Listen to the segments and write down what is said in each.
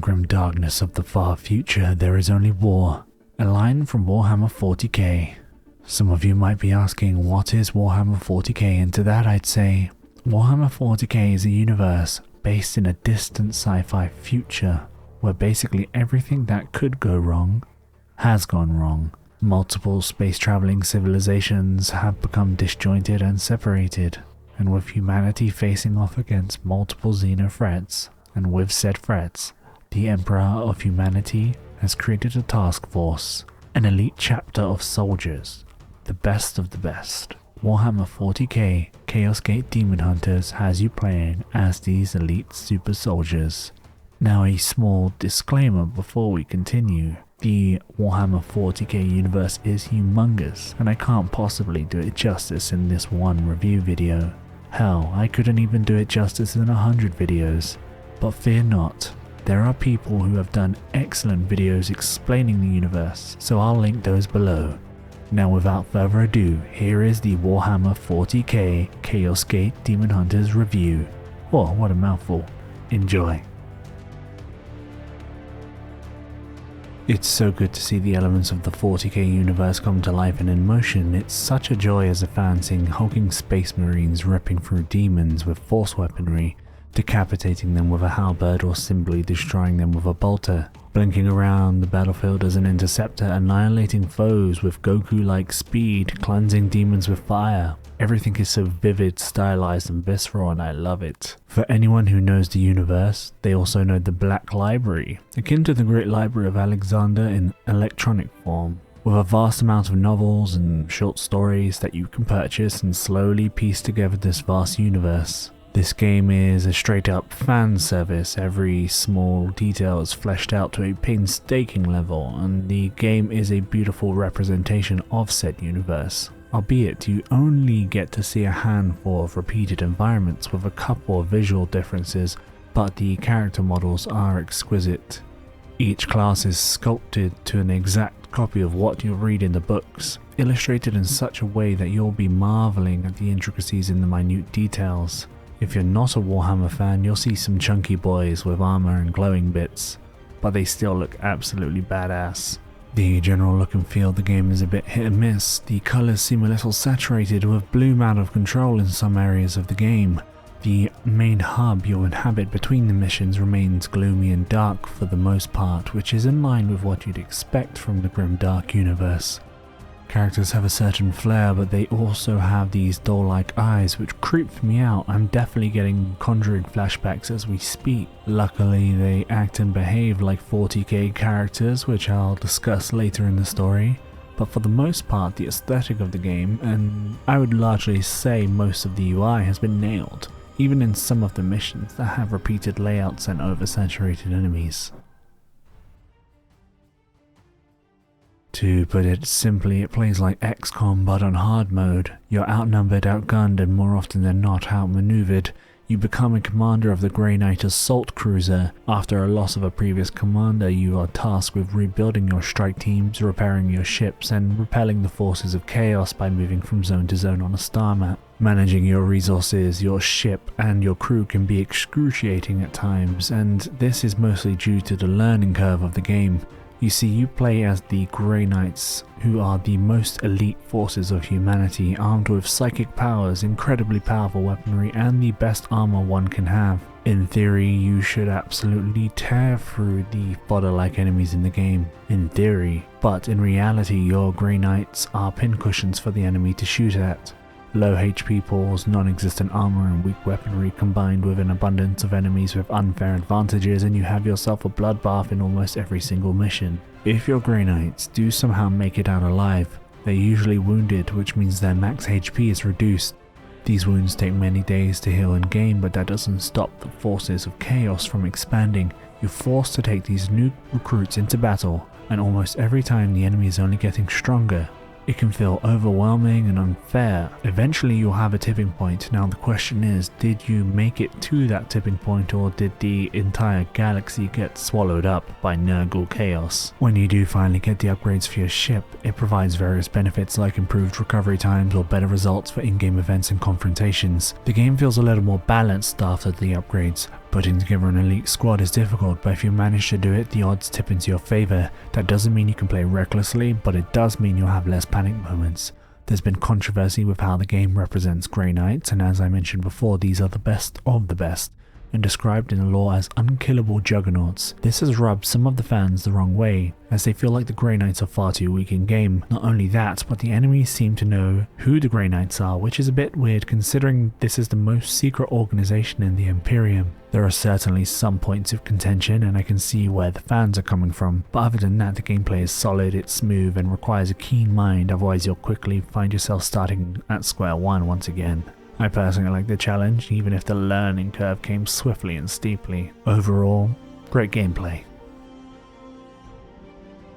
grim darkness of the far future, there is only war. A line from Warhammer 40k. Some of you might be asking, what is Warhammer 40k? And to that I'd say, Warhammer 40k is a universe based in a distant sci-fi future, where basically everything that could go wrong has gone wrong. Multiple space-traveling civilizations have become disjointed and separated, and with humanity facing off against multiple xeno threats, and with said threats, the Emperor of Humanity has created a task force, an elite chapter of soldiers, the best of the best. Warhammer 40k Chaos Gate Daemonhunters has you playing as these elite super soldiers. Now a small disclaimer before we continue. The Warhammer 40k universe is humongous, and I can't possibly do it justice in this one review video. Hell, I couldn't even do it justice in 100 videos. But fear not, there are people who have done excellent videos explaining the universe, so I'll link those below. Now without further ado, here is the Warhammer 40k Chaos Gate Daemonhunters review. Oh, what a mouthful. Enjoy. It's so good to see the elements of the 40k universe come to life and in motion. It's such a joy as a fan seeing hulking space marines ripping through demons with force weaponry, decapitating them with a halberd or simply destroying them with a bolter, blinking around the battlefield as an interceptor, annihilating foes with Goku-like speed, cleansing demons with fire. Everything is so vivid, stylized and visceral, and I love it. For anyone who knows the universe, they also know the Black Library, akin to the Great Library of Alexander in electronic form, with a vast amount of novels and short stories that you can purchase and slowly piece together this vast universe. This game is a straight up fan service. Every small detail is fleshed out to a painstaking level, and the game is a beautiful representation of said universe. Albeit you only get to see a handful of repeated environments with a couple of visual differences, but the character models are exquisite. Each class is sculpted to an exact copy of what you'll read in the books, illustrated in such a way that you'll be marveling at the intricacies in the minute details. If you're not a Warhammer fan, you'll see some chunky boys with armor and glowing bits, but they still look absolutely badass. The general look and feel of the game is a bit hit and miss. The colours seem a little saturated, with bloom out of control in some areas of the game. The main hub you'll inhabit between the missions remains gloomy and dark for the most part, which is in line with what you'd expect from the grim dark universe. Characters have a certain flair, but they also have these doll-like eyes which creep me out. I'm definitely getting Conjuring flashbacks as we speak. Luckily they act and behave like 40k characters, which I'll discuss later in the story. But for the most part, the aesthetic of the game, and I would largely say most of the UI, has been nailed, even in some of the missions that have repeated layouts and oversaturated enemies. To put it simply, it plays like XCOM but on hard mode. You're outnumbered, outgunned, and more often than not outmaneuvered. You become a commander of the Grey Knight assault cruiser. After a loss of a previous commander, you are tasked with rebuilding your strike teams, repairing your ships, and repelling the forces of chaos by moving from zone to zone on a star map. Managing your resources, your ship, and your crew can be excruciating at times, and this is mostly due to the learning curve of the game. You see, you play as the Grey Knights, who are the most elite forces of humanity, armed with psychic powers, incredibly powerful weaponry, and the best armor one can have. In theory, you should absolutely tear through the fodder-like enemies in the game. In theory. But in reality, your Grey Knights are pincushions for the enemy to shoot at. Low HP pools, non-existent armor and weak weaponry combined with an abundance of enemies with unfair advantages, and you have yourself a bloodbath in almost every single mission. If your Grey Knights do somehow make it out alive, they're usually wounded, which means their max HP is reduced. These wounds take many days to heal in game, but that doesn't stop the forces of chaos from expanding. You're forced to take these new recruits into battle, and almost every time the enemy is only getting stronger. It can feel overwhelming and unfair. Eventually you'll have a tipping point. Now the question is, did you make it to that tipping point, or did the entire galaxy get swallowed up by Nurgle chaos? When you do finally get the upgrades for your ship, it provides various benefits like improved recovery times or better results for in-game events and confrontations. The game feels a little more balanced after the upgrades, Putting together an elite squad is difficult, but if you manage to do it, the odds tip into your favour. That doesn't mean you can play recklessly, but it does mean you'll have less panic moments. There's been controversy with how the game represents Grey Knights, and as I mentioned before, these are the best of the best, and described in the lore as unkillable juggernauts. This has rubbed some of the fans the wrong way, as they feel like the Grey Knights are far too weak in game. Not only that, but the enemies seem to know who the Grey Knights are, which is a bit weird considering this is the most secret organization in the Imperium. There are certainly some points of contention, and I can see where the fans are coming from, but other than that, the gameplay is solid, it's smooth, and requires a keen mind, otherwise you'll quickly find yourself starting at square one once again. I personally like the challenge, even if the learning curve came swiftly and steeply. Overall, great gameplay.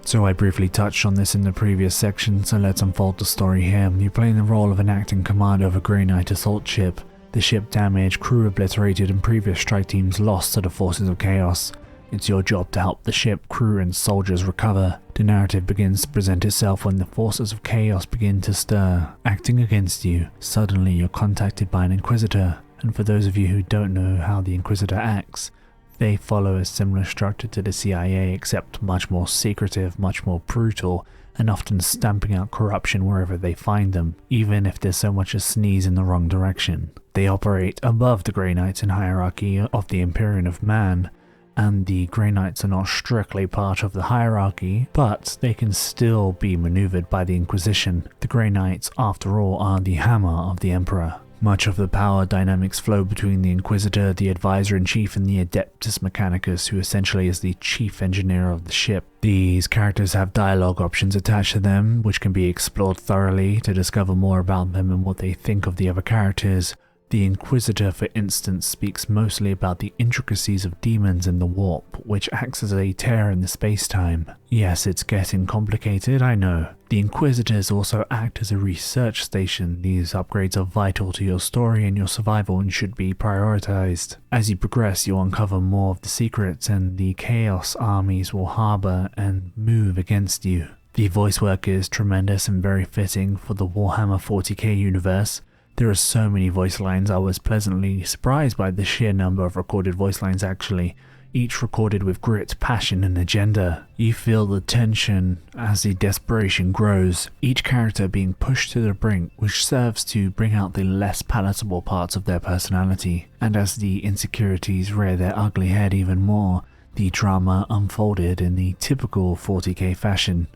So I briefly touched on this in the previous section, so let's unfold the story here. You're playing the role of an acting commander of a Grey Knight assault ship. The ship damaged, crew obliterated, and previous strike teams lost to the forces of chaos. It's your job to help the ship, crew, and soldiers recover. The narrative begins to present itself when the forces of chaos begin to stir, acting against you. Suddenly you're contacted by an Inquisitor, and for those of you who don't know how the Inquisitor acts, they follow a similar structure to the CIA, except much more secretive, much more brutal, and often stamping out corruption wherever they find them, even if there's so much as sneeze in the wrong direction. They operate above the Grey Knights in hierarchy of the Imperium of Man, and the Grey Knights are not strictly part of the hierarchy, but they can still be maneuvered by the Inquisition. The Grey Knights, after all, are the hammer of the Emperor. Much of the power dynamics flow between the Inquisitor, the Advisor-in-Chief, and the Adeptus Mechanicus, who essentially is the chief engineer of the ship. These characters have dialogue options attached to them, which can be explored thoroughly to discover more about them and what they think of the other characters. The Inquisitor, for instance, speaks mostly about the intricacies of demons and the warp, which acts as a tear in the space-time. Yes, it's getting complicated, I know. The Inquisitors also act as a research station. These upgrades are vital to your story and your survival and should be prioritized. As you progress, you'll uncover more of the secrets, and the Chaos armies will harbor and move against you. The voice work is tremendous and very fitting for the Warhammer 40k universe. There are so many voice lines. I was pleasantly surprised by the sheer number of recorded voice lines actually, each recorded with grit, passion, and agenda. You feel the tension as the desperation grows, each character being pushed to the brink, which serves to bring out the less palatable parts of their personality. And as the insecurities rear their ugly head even more, the drama unfolded in the typical 40k fashion.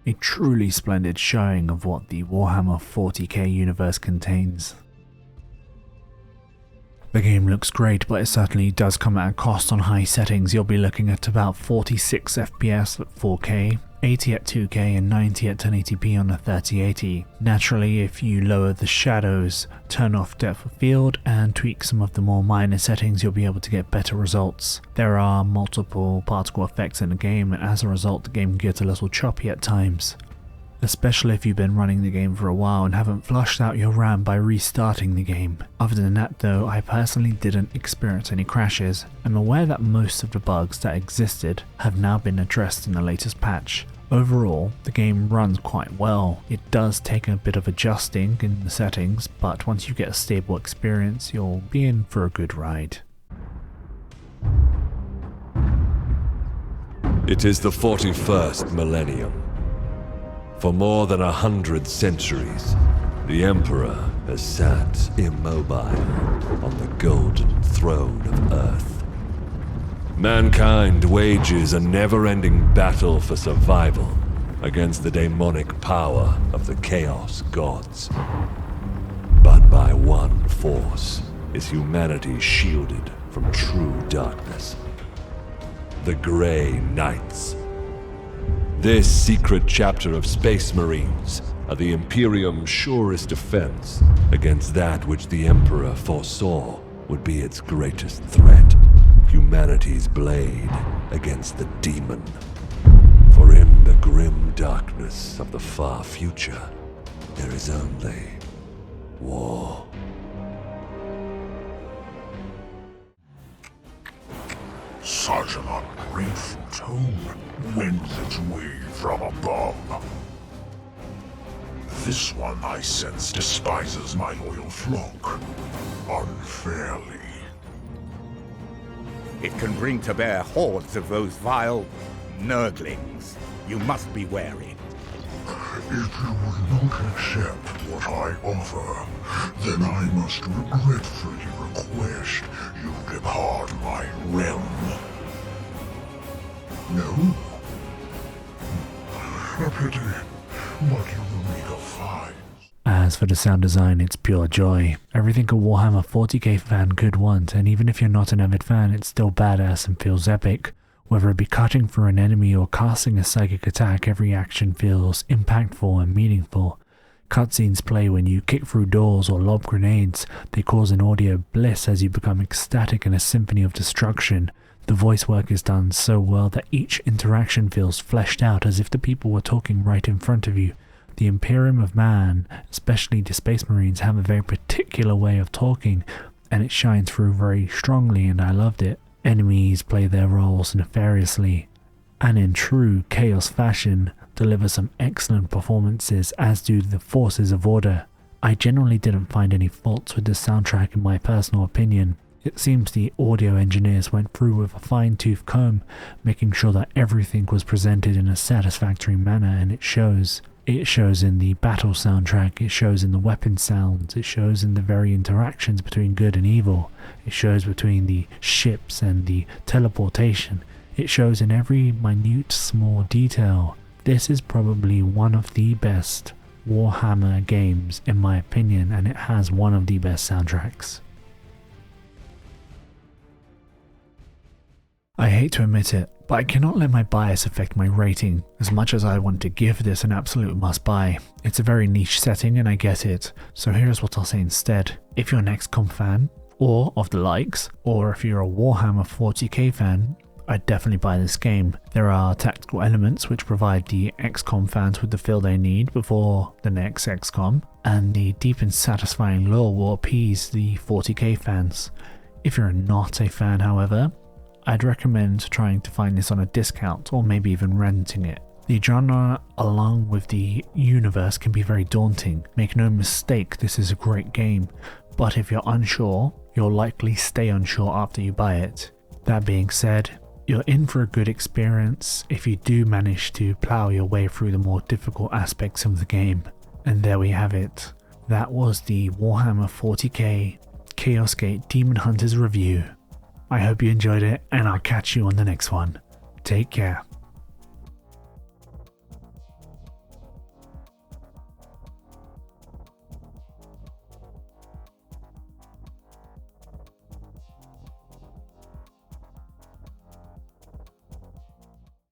A truly splendid showing of what the Warhammer 40k universe contains. The game looks great, but it certainly does come at a cost on high settings. You'll be looking at about 46 FPS at 4K, 80 at 2K, and 90 at 1080p on a 3080. Naturally, if you lower the shadows, turn off depth of field, and tweak some of the more minor settings, you'll be able to get better results. There are multiple particle effects in the game, and as a result, the game gets a little choppy at times. Especially if you've been running the game for a while and haven't flushed out your RAM by restarting the game. Other than that though, I personally didn't experience any crashes. I'm aware that most of the bugs that existed have now been addressed in the latest patch. Overall, the game runs quite well. It does take a bit of adjusting in the settings, but once you get a stable experience, you'll be in for a good ride. It is the 41st millennium. For more than 100 centuries, the Emperor has sat immobile on the golden throne of Earth. Mankind wages a never-ending battle for survival against the demonic power of the Chaos Gods. But by one force is humanity shielded from true darkness: the Grey Knights. This secret chapter of Space Marines are the Imperium's surest defense against that which the Emperor foresaw would be its greatest threat: humanity's blade against the demon. For in the grim darkness of the far future, there is only war. Such an ungrateful tone wends its way from above. This one, I sense, despises my loyal flock unfairly. It can bring to bear hordes of those vile nerdlings. You must be wary. If you will not accept what I offer, then I must regretfully request you depart my realm. No? A pity, but you will need a fine. As for the sound design, it's pure joy. Everything a Warhammer 40k fan could want, and even if you're not an avid fan, it's still badass and feels epic. Whether it be cutting through an enemy or casting a psychic attack, every action feels impactful and meaningful. Cutscenes play when you kick through doors or lob grenades. They cause an audio bliss as you become ecstatic in a symphony of destruction. The voice work is done so well that each interaction feels fleshed out as if the people were talking right in front of you. The Imperium of Man, especially the Space Marines, have a very particular way of talking, and it shines through very strongly, and I loved it. Enemies play their roles nefariously, and in true Chaos fashion, deliver some excellent performances, as do the Forces of Order. I generally didn't find any faults with the soundtrack in my personal opinion. It seems the audio engineers went through with a fine-tooth comb, making sure that everything was presented in a satisfactory manner, and it shows. It shows in the battle soundtrack, it shows in the weapon sounds, it shows in the very interactions between good and evil, it shows between the ships and the teleportation, it shows in every minute small detail. This is probably one of the best Warhammer games in my opinion, and it has one of the best soundtracks. I hate to admit it, but I cannot let my bias affect my rating. As much as I want to give this an absolute must-buy, it's a very niche setting and I get it, so here's what I'll say instead. If you're an XCOM fan, or of the likes, or if you're a Warhammer 40k fan, I'd definitely buy this game. There are tactical elements which provide the XCOM fans with the feel they need before the next XCOM, and the deep and satisfying lore will appease the 40k fans. If you're not a fan, however, I'd recommend trying to find this on a discount or maybe even renting it. The genre along with the universe can be very daunting. Make no mistake, this is a great game, but if you're unsure, you'll likely stay unsure after you buy it. That being said, you're in for a good experience if you do manage to plow your way through the more difficult aspects of the game. And there we have it. That was the Warhammer 40k Chaos Gate Daemonhunters review. I hope you enjoyed it, and I'll catch you on the next one. Take care.